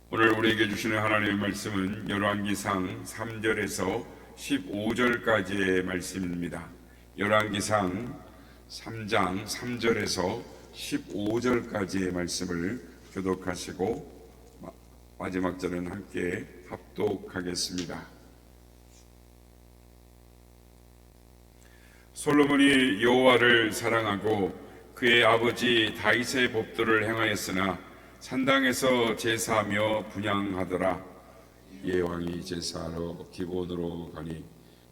오늘 우리에게 주시는 하나님의 말씀은 열왕기상 3절에서 15절까지의 말씀입니다. 열왕기상 3장 3절에서 15절까지의 말씀을 교독하시고 마지막 절은 함께 합독하겠습니다. 솔로몬이 여호와를 사랑하고 그의 아버지 다윗의 법도를 행하였으나 산당에서 제사하며 분향하더라. 이에 왕이 제사하러 기본으로 가니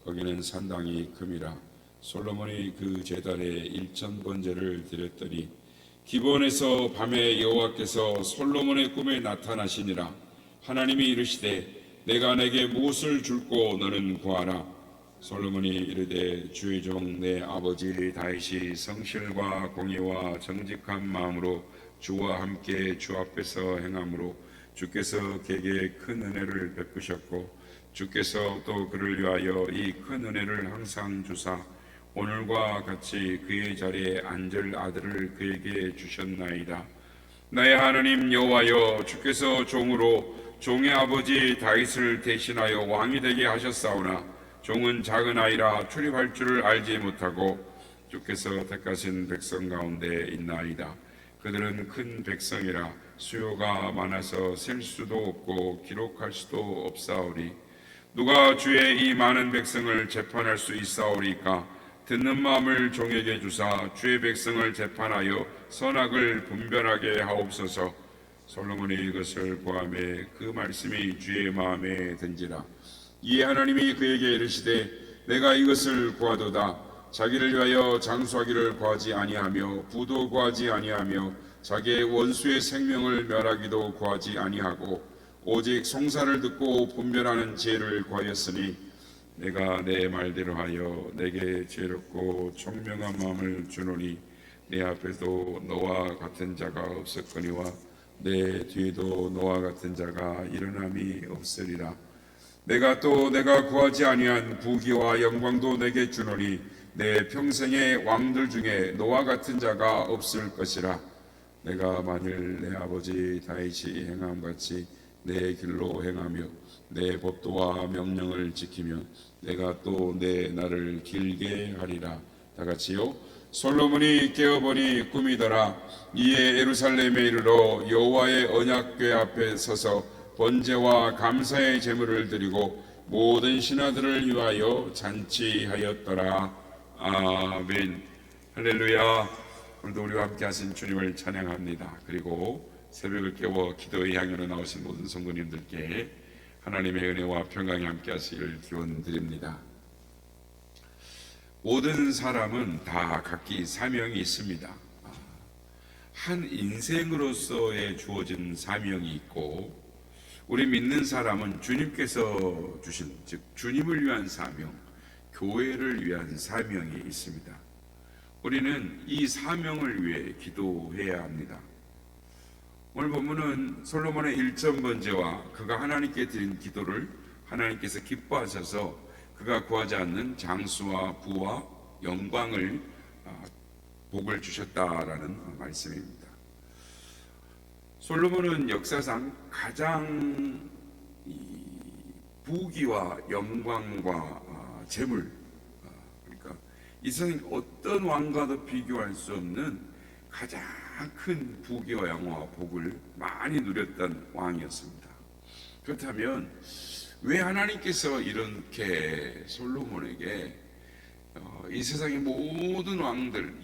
거기는 산당이 큼이라. 솔로몬이 그 제단에 일천번제를 드렸더니 기본에서 밤에 여호와께서 솔로몬의 꿈에 나타나시니라. 하나님이 이르시되 내가 내게 무엇을 줄고 너는 구하라. 솔로몬이 이르되 주의 종 내 아버지 다윗이 성실과 공의와 정직한 마음으로 주와 함께 주 앞에서 행함으로 주께서 그에게 큰 은혜를 베푸셨고 주께서 또 그를 위하여 이 큰 은혜를 항상 주사 오늘과 같이 그의 자리에 앉을 아들을 그에게 주셨나이다. 나의 하나님 여호와여, 주께서 종으로 종의 아버지 다윗을 대신하여 왕이 되게 하셨사오나 종은 작은 아이라 출입할 줄을 알지 못하고 주께서 택하신 백성 가운데 있나이다. 그들은 큰 백성이라 수요가 많아서 셀 수도 없고 기록할 수도 없사오리. 누가 주의 이 많은 백성을 재판할 수 있사오리까? 듣는 마음을 종에게 주사 주의 백성을 재판하여 선악을 분별하게 하옵소서. 솔로몬이 이것을 구하매 그 말씀이 주의 마음에 든지라. 이에 하나님이 그에게 이르시되 내가 이것을 구하도다. 자기를 위하여 장수하기를 구하지 아니하며 부도 구하지 아니하며 자기의 원수의 생명을 멸하기도 구하지 아니하고 오직 송사를 듣고 분별하는 지혜를 구하였으니 내가 내 말대로 하여 내게 지혜롭고 총명한 마음을 주노니 내 앞에도 너와 같은 자가 없었거니와 내 뒤에도 너와 같은 자가 일어남이 없으리라. 내가 구하지 아니한 부귀와 영광도 내게 주노니 내 평생의 왕들 중에 너와 같은 자가 없을 것이라. 내가 만일 내 아버지 다윗이 행함같이 내 길로 행하며 내 법도와 명령을 지키며 내가 또 내 날을 길게 하리라. 다같이요. 솔로몬이 깨어보니 꿈이더라. 이에 예루살렘에 이르러 여호와의 언약궤 앞에 서서 번제와 감사의 제물을 드리고 모든 신하들을 위하여 잔치하였더라. 아멘. 할렐루야. 오늘도 우리와 함께 하신 주님을 찬양합니다. 그리고 새벽을 깨워 기도의 향연으로 나오신 모든 성도님들께 하나님의 은혜와 평강이 함께 하시기를 기원 드립니다. 모든 사람은 다 각기 사명이 있습니다. 한 인생으로서의 주어진 사명이 있고 우리 믿는 사람은 주님께서 주신, 즉 주님을 위한 사명, 교회를 위한 사명이 있습니다. 우리는 이 사명을 위해 기도해야 합니다. 오늘 본문은 솔로몬의 일천번제와 그가 하나님께 드린 기도를 하나님께서 기뻐하셔서 그가 구하지 않는 장수와 부와 영광을 복을 주셨다라는 말씀입니다. 솔로몬은 역사상 가장 부귀와 영광과 재물, 그러니까 이 세상 어떤 왕과도 비교할 수 없는 가장 큰 부귀와 영화와 복을 많이 누렸던 왕이었습니다. 그렇다면 왜 하나님께서 이렇게 솔로몬에게 이 세상의 모든 왕들,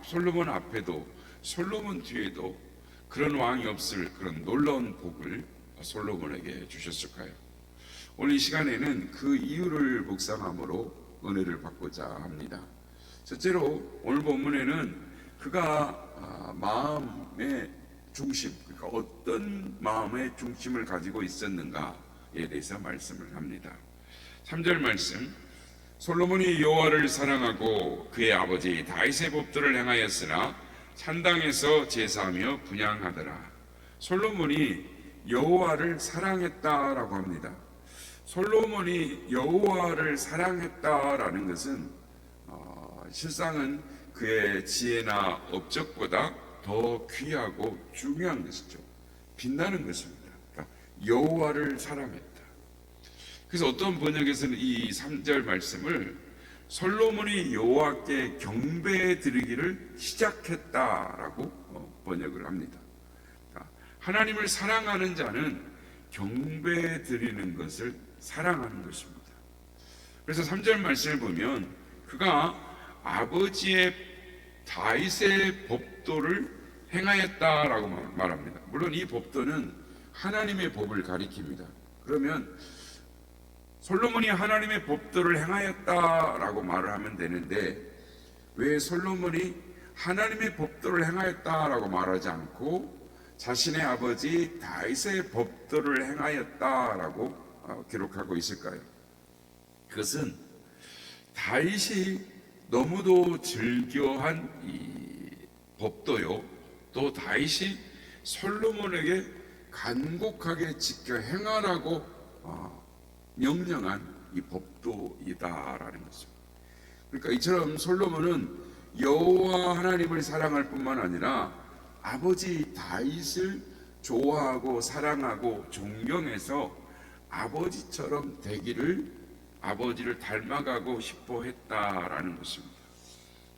솔로몬 앞에도 솔로몬 뒤에도 그런 왕이 없을 그런 놀라운 복을 솔로몬에게 주셨을까요? 오늘 이 시간에는 그 이유를 묵상함으로 은혜를 받고자 합니다. 첫째로 오늘 본문에는 그가 마음의 중심, 그러니까 어떤 마음의 중심을 가지고 있었는가에 대해서 말씀을 합니다. 3절 말씀, 솔로몬이 여호와를 사랑하고 그의 아버지 다윗의 법도를 행하였으나 산당에서 제사하며 분향하더라. 솔로몬이 여호와를 사랑했다라고 합니다. 솔로몬이 여호와를 사랑했다라는 것은 실상은 그의 지혜나 업적보다 더 귀하고 중요한 것이죠. 빛나는 것입니다. 그러니까 여호와를 사랑했다. 그래서 어떤 번역에서는 이 3절 말씀을 솔로몬이 여호와께 경배 드리기를 시작했다라고 번역을 합니다. 하나님을 사랑하는 자는 경배 드리는 것을 사랑하는 것입니다. 그래서 3절 말씀을 보면 그가 아버지의 다윗의 법도를 행하였다라고 말합니다. 물론 이 법도는 하나님의 법을 가리킵니다. 그러면 솔로몬이 하나님의 법도를 행하였다라고 말을 하면 되는데 왜 솔로몬이 하나님의 법도를 행하였다라고 말하지 않고 자신의 아버지 다윗의 법도를 행하였다라고 기록하고 있을까요? 그것은 다윗이 너무도 즐겨한 이 법도요, 또 다윗이 솔로몬에게 간곡하게 지켜 행하라고 명령한 이 법도이다라는 것입니다. 그러니까 이처럼 솔로몬은 여호와 하나님을 사랑할 뿐만 아니라 아버지 다윗을 좋아하고 사랑하고 존경해서 아버지처럼 되기를, 아버지를 닮아가고 싶어 했다라는 것입니다.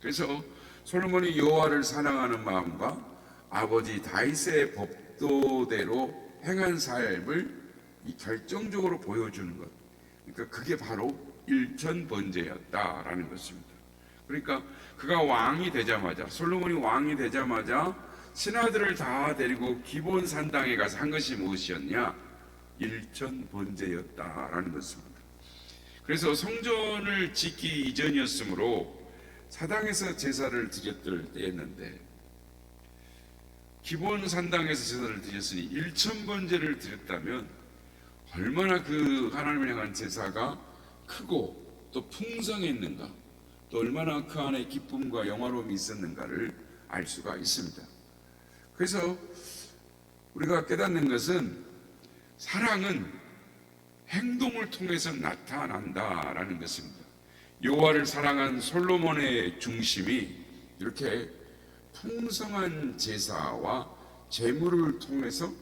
그래서 솔로몬이 여호와를 사랑하는 마음과 아버지 다윗의 법도대로 행한 삶을 이 결정적으로 보여주는 것, 그러니까 그게 바로 일천번제였다라는 것입니다. 그러니까 그가 왕이 되자마자, 솔로몬이 왕이 되자마자 신하들을 다 데리고 기본 산당에 가서 한 것이 무엇이었냐? 일천번제였다라는 것입니다. 그래서 성전을 짓기 이전이었으므로 사당에서 제사를 드렸을 때였는데, 기본 산당에서 제사를 드렸으니 일천번제를 드렸다면 얼마나 그 하나님을 향한 제사가 크고 또 풍성했는가, 또 얼마나 그 안에 기쁨과 영화로움이 있었는가를 알 수가 있습니다. 그래서 우리가 깨닫는 것은 사랑은 행동을 통해서 나타난다라는 것입니다. 여호와를 사랑한 솔로몬의 중심이 이렇게 풍성한 제사와 제물을 통해서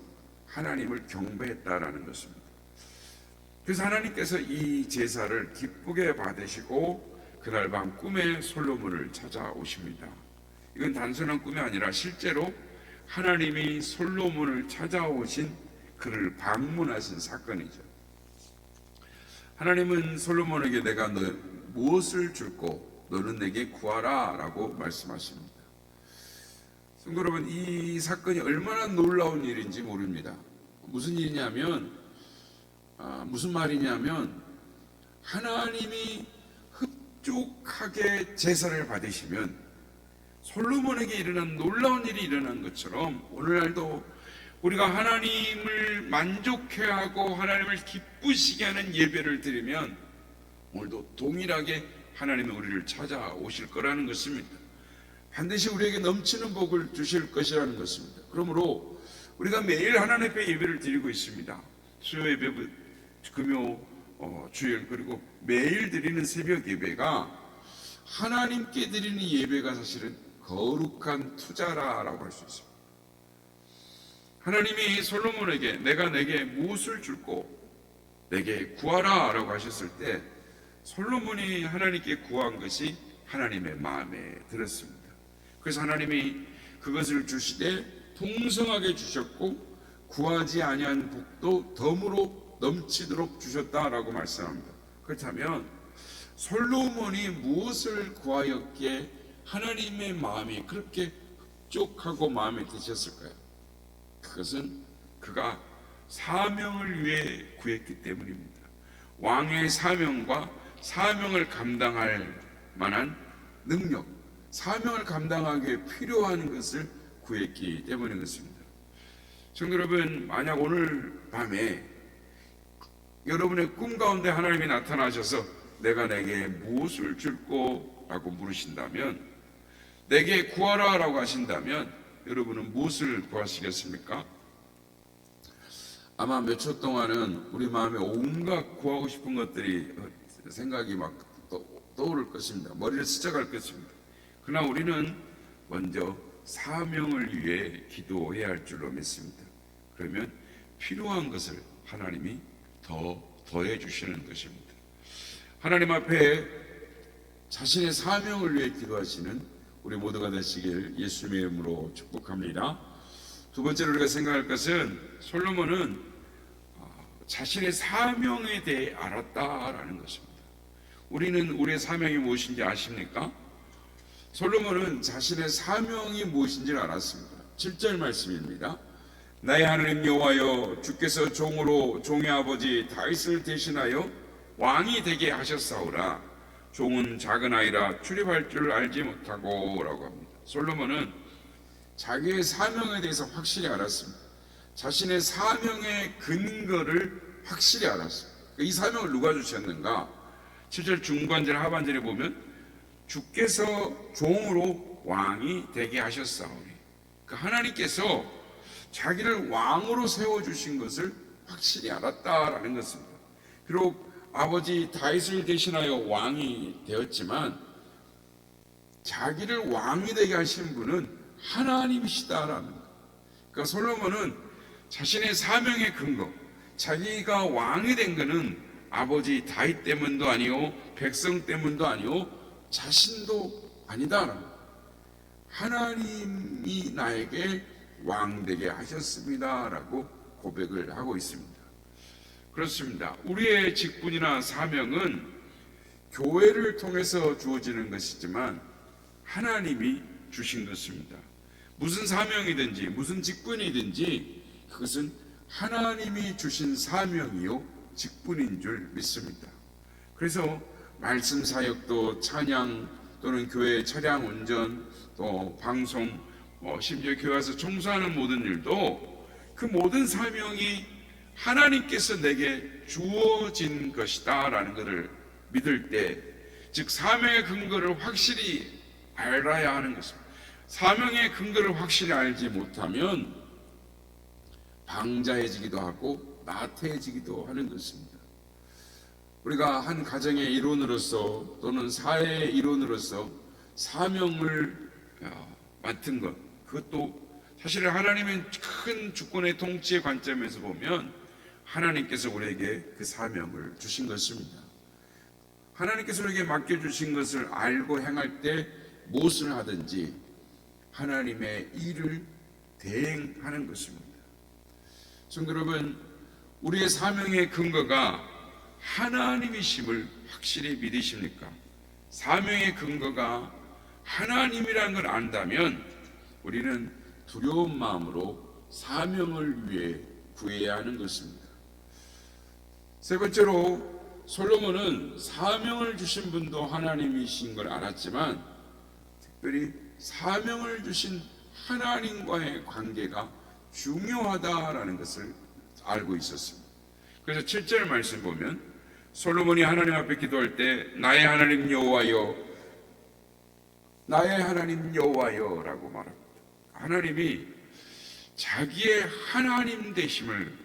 하나님을 경배했다라는 것입니다. 그래서 하나님께서 이 제사를 기쁘게 받으시고 그날 밤 꿈에 솔로몬을 찾아오십니다. 이건 단순한 꿈이 아니라 실제로 하나님이 솔로몬을 찾아오신, 그를 방문하신 사건이죠. 하나님은 솔로몬에게 내가 너 무엇을 줄고 너는 내게 구하라 라고 말씀하십니다. 성도 여러분, 이 사건이 얼마나 놀라운 일인지 모릅니다. 무슨 일이냐면, 무슨 말이냐면, 하나님이 흡족하게 제사를 받으시면 솔로몬에게 일어난 놀라운 일이 일어난 것처럼 오늘날도 우리가 하나님을 만족해 하고 하나님을 기쁘시게 하는 예배를 드리면 오늘도 동일하게 하나님은 우리를 찾아오실 거라는 것입니다. 반드시 우리에게 넘치는 복을 주실 것이라는 것입니다. 그러므로 우리가 매일 하나님 앞에 예배를 드리고 있습니다. 수요 예배, 금요, 주일, 그리고 매일 드리는 새벽 예배가 하나님께 드리는 예배가 사실은 거룩한 투자라고 할 수 있습니다. 하나님이 솔로몬에게 내가 내게 무엇을 줄고 내게 구하라 라고 하셨을 때 솔로몬이 하나님께 구한 것이 하나님의 마음에 들었습니다. 그래서 하나님이 그것을 주시되 풍성하게 주셨고 구하지 아니한 복도 덤으로 넘치도록 주셨다라고 말씀합니다. 그렇다면 솔로몬이 무엇을 구하였기에 하나님의 마음이 그렇게 흡족하고 마음에 드셨을까요? 그것은 그가 사명을 위해 구했기 때문입니다. 왕의 사명과 사명을 감당할 만한 능력, 사명을 감당하기에 필요한 것을 구했기 때문인 것입니다. 성도 여러분, 만약 오늘 밤에 여러분의 꿈 가운데 하나님이 나타나셔서 내가 내게 무엇을 줄고? 라고 물으신다면, 내게 구하라 라고 하신다면 여러분은 무엇을 구하시겠습니까? 아마 몇 초 동안은 우리 마음에 온갖 구하고 싶은 것들이 생각이 막 떠오를 것입니다. 머리를 스쳐갈 것입니다. 그러나 우리는 먼저 사명을 위해 기도해야 할 줄로 믿습니다. 그러면 필요한 것을 하나님이 더해 주시는 것입니다. 하나님 앞에 자신의 사명을 위해 기도하시는 우리 모두가 되시길 예수님의 이름으로 축복합니다. 두 번째로 우리가 생각할 것은 솔로몬은 자신의 사명에 대해 알았다라는 것입니다. 우리는 우리의 사명이 무엇인지 아십니까? 솔로몬은 자신의 사명이 무엇인지를 알았습니다. 7절 말씀입니다. 나의 하나님 여호와여, 주께서 종으로 종의 아버지 다윗을 대신하여 왕이 되게 하셨사오라. 종은 작은 아이라 출입할 줄 알지 못하고 라고 합니다. 솔로몬은 자기의 사명에 대해서 확실히 알았습니다. 자신의 사명의 근거를 확실히 알았습니다. 이 사명을 누가 주셨는가? 7절 중반절 하반절에 보면 주께서 종으로 왕이 되게 하셨사오니, 하나님께서 자기를 왕으로 세워주신 것을 확실히 알았다라는 것입니다. 비록 아버지 다윗을 대신하여 왕이 되었지만 자기를 왕이 되게 하신 분은 하나님이시다라는 것. 그러니까 솔로몬은 자신의 사명의 근거, 자기가 왕이 된 것은 아버지 다윗 때문도 아니요, 백성 때문도 아니요, 자신도 아니다라는 것. 하나님이 나에게 왕 되게 하셨습니다라고 고백을 하고 있습니다. 그렇습니다. 우리의 직분이나 사명은 교회를 통해서 주어지는 것이지만 하나님이 주신 것입니다. 무슨 사명이든지 무슨 직분이든지 그것은 하나님이 주신 사명이요 직분인 줄 믿습니다. 그래서 말씀 사역도 찬양 또는 교회 차량 운전 또 방송 심지어 교회 와서 청소하는 모든 일도 그 모든 사명이 하나님께서 내게 주어진 것이다 라는 것을 믿을 때, 즉 사명의 근거를 확실히 알아야 하는 것입니다. 사명의 근거를 확실히 알지 못하면 방자해지기도 하고 나태해지기도 하는 것입니다. 우리가 한 가정의 일원으로서 또는 사회의 일원으로서 사명을 맡은 것, 그것도 사실 하나님의 큰 주권의 통치의 관점에서 보면 하나님께서 우리에게 그 사명을 주신 것입니다. 하나님께서 우리에게 맡겨주신 것을 알고 행할 때 무엇을 하든지 하나님의 일을 대행하는 것입니다. 성도 여러분, 우리의 사명의 근거가 하나님이심을 확실히 믿으십니까? 사명의 근거가 하나님이라는 걸 안다면 우리는 두려운 마음으로 사명을 위해 구해야 하는 것입니다. 세 번째로 솔로몬은 사명을 주신 분도 하나님이신 걸 알았지만 특별히 사명을 주신 하나님과의 관계가 중요하다라는 것을 알고 있었습니다. 그래서 7절 말씀 보면 솔로몬이 하나님 앞에 기도할 때 나의 하나님 여호와여, 나의 하나님 여호와여라고 말합니다. 하나님이 자기의 하나님 되심을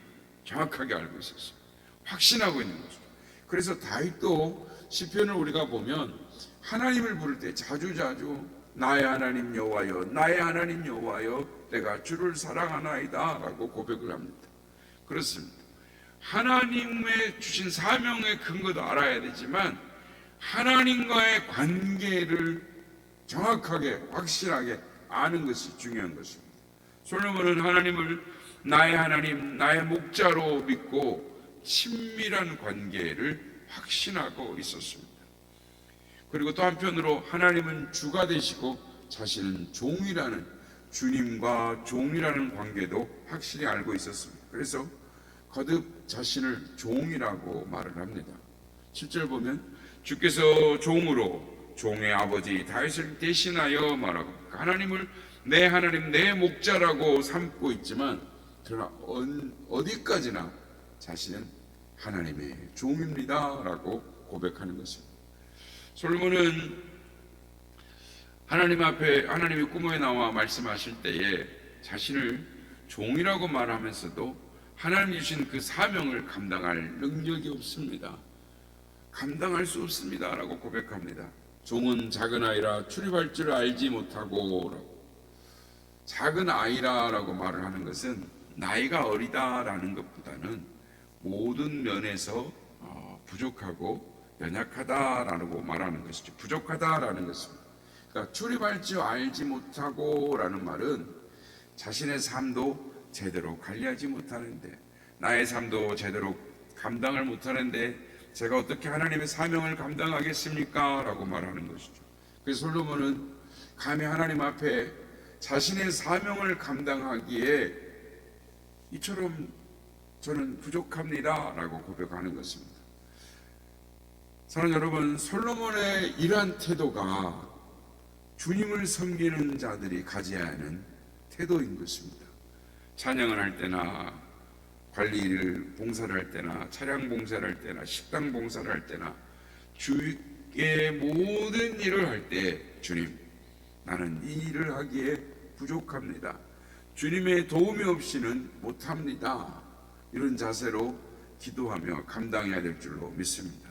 정확하게 알고 있었어요. 확신하고 있는 거죠. 그래서 다윗도 시편을 우리가 보면 하나님을 부를 때 자주자주 나의 하나님 여호와여, 나의 하나님 여호와여, 내가 주를 사랑하나이다 라고 고백을 합니다. 그렇습니다. 하나님의 주신 사명의 근거도 알아야 되지만 하나님과의 관계를 정확하게 확실하게 아는 것이 중요한 것입니다. 솔로몬은 하나님을 나의 하나님, 나의 목자로 믿고 친밀한 관계를 확신하고 있었습니다. 그리고 또 한편으로 하나님은 주가 되시고 자신은 종이라는, 주님과 종이라는 관계도 확실히 알고 있었습니다. 그래서 거듭 자신을 종이라고 말을 합니다. 7절 보면 주께서 종으로 종의 아버지 다윗을 대신하여 말하고, 하나님을 내 하나님, 내 목자라고 삼고 있지만 그러나 어디까지나 자신은 하나님의 종입니다 라고 고백하는 것입니다. 솔로몬은 하나님 앞에, 하나님의 꿈에 나와 말씀하실 때에 자신을 종이라고 말하면서도 하나님 주신 그 사명을 감당할 능력이 없습니다. 감당할 수 없습니다 라고 고백합니다. 종은 작은 아이라 출입할 줄 알지 못하고, 작은 아이라 라고 말을 하는 것은 나이가 어리다라는 것보다는 모든 면에서 부족하고 연약하다라고 말하는 것이죠. 부족하다라는 것입니다. 그러니까 출입할 줄 알지 못하고라는 말은 자신의 삶도 제대로 관리하지 못하는데, 나의 삶도 제대로 감당을 못하는데 제가 어떻게 하나님의 사명을 감당하겠습니까? 라고 말하는 것이죠. 그래서 솔로몬은 감히 하나님 앞에 자신의 사명을 감당하기에 이처럼 저는 부족합니다 라고 고백하는 것입니다. 사랑하는 여러분, 솔로몬의 이러한 태도가 주님을 섬기는 자들이 가져야 하는 태도인 것입니다. 찬양을 할 때나 관리를 봉사를 할 때나 차량 봉사를 할 때나 식당 봉사를 할 때나 주의 모든 일을 할 때, 주님, 나는 이 일을 하기에 부족합니다. 주님의 도움이 없이는 못합니다. 이런 자세로 기도하며 감당해야 될 줄로 믿습니다.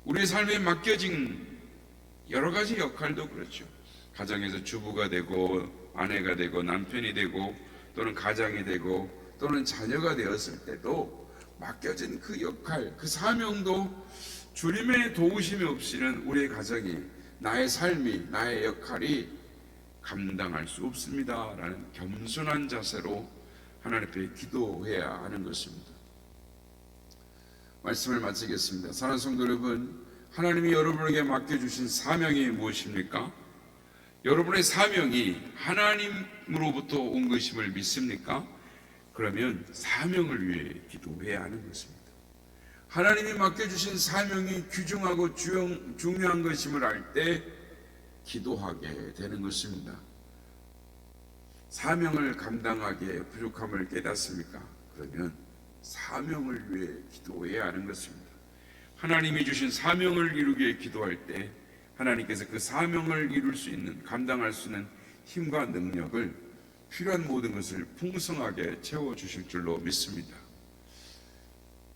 우리의 삶에 맡겨진 여러 가지 역할도 그렇죠. 가정에서 주부가 되고 아내가 되고 남편이 되고 또는 가장이 되고 또는 자녀가 되었을 때도 맡겨진 그 역할, 그 사명도 주님의 도우심이 없이는 우리의 가정이, 나의 삶이, 나의 역할이 감당할 수 없습니다 라는 겸손한 자세로 하나님 앞에 기도해야 하는 것입니다. 말씀을 마치겠습니다. 사랑하는 성도 여러분, 하나님이 여러분에게 맡겨주신 사명이 무엇입니까? 여러분의 사명이 하나님으로부터 온 것임을 믿습니까? 그러면 사명을 위해 기도해야 하는 것입니다. 하나님이 맡겨주신 사명이 귀중하고 중요한 것임을 알 때 기도하게 되는 것입니다. 사명을 감당하기에 부족함을 깨닫습니까? 그러면 사명을 위해 기도해야 하는 것입니다. 하나님이 주신 사명을 이루기에 기도할 때 하나님께서 그 사명을 이룰 수 있는, 감당할 수 있는 힘과 능력을, 필요한 모든 것을 풍성하게 채워주실 줄로 믿습니다.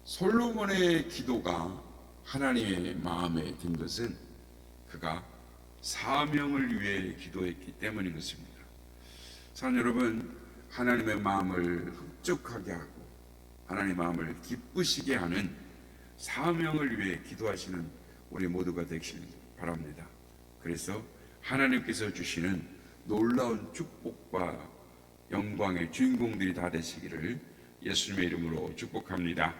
솔로몬의 기도가 하나님의 마음에 든 것은 그가 사명을 위해 기도했기 때문인 것입니다. 사랑하는 여러분, 하나님의 마음을 흡족하게 하고 하나님의 마음을 기쁘시게 하는 사명을 위해 기도하시는 우리 모두가 되시길 바랍니다. 그래서 하나님께서 주시는 놀라운 축복과 영광의 주인공들이 다 되시기를 예수님의 이름으로 축복합니다.